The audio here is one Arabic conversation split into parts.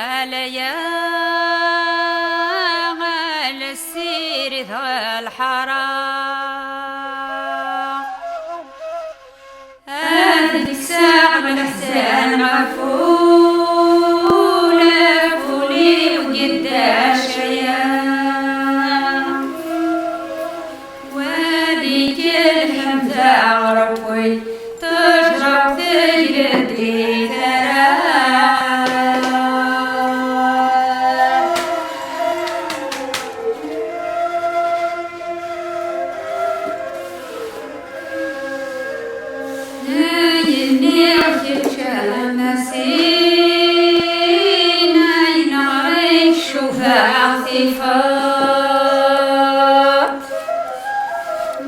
ليال السير ذا الحرام هذيك ساعة الإحسان عفولة فولي وقداش أيام وهذيك الحمزة ربي تشرب تجدي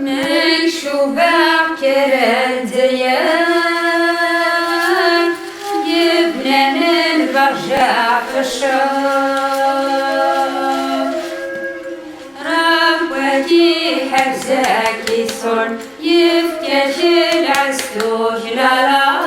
من شبع كرد زيان جبنا نرجع في الشام ربوتي حرزك يصون يفتش العسوج للعطا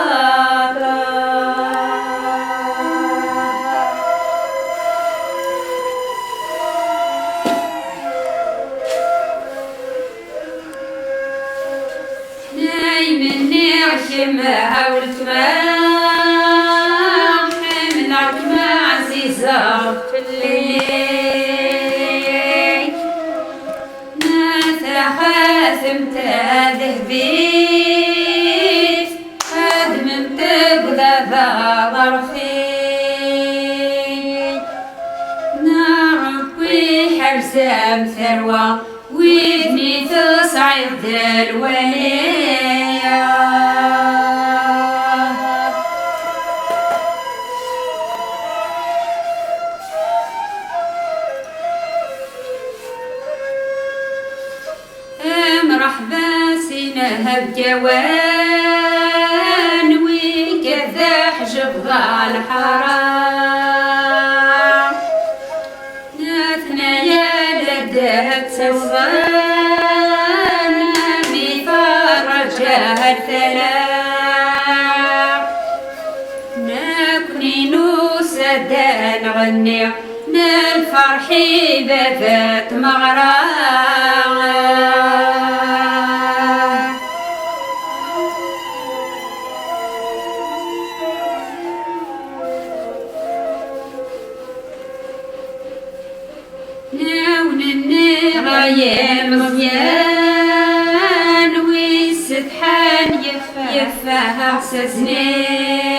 مني عشمها والتمام حملك مع عزيزة في الليل ناثى حاسم تذهبيت خدم تبدا ذا ظرفي نربي حرسام ثروة وابني تصعد الولية مرحبا سينها بجوان وكذا حجب ذا الحرام ناثنا يا لدهب سوان بفرجها الثلاث نكني نوسدا نغني نالفرح بذات مغرام غاية مزيان والسدحان يفاها سنين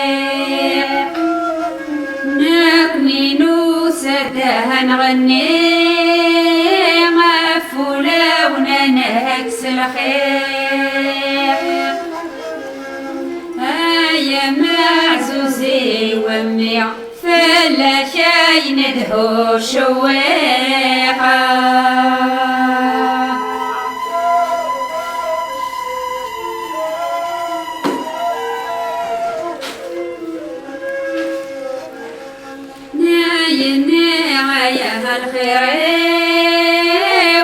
نكني نوسدها نغني غفولة وننهكس الخير هيا معزوزي وامي فلا شي ندهو شويقة نايا الخير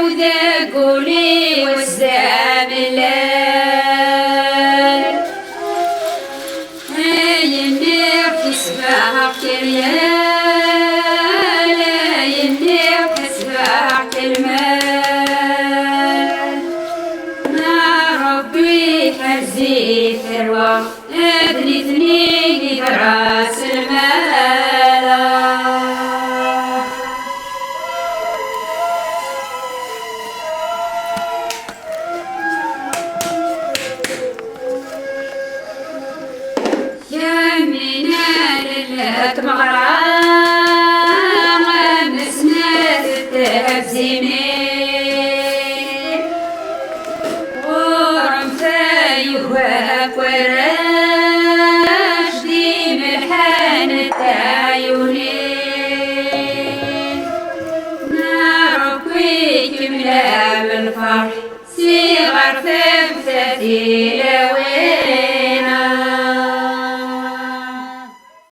وذا قولي والزاملال هاي النير تسبح كريال هاي النير تسبح كالمال ما ربي حزي ثروة ابني ثنين براس المال مغرام مسند التهزيمين ورم فايوهاك وراش دي ملحان التعيونين ناركوي كملا بالفرح صغر ثمثتي لوي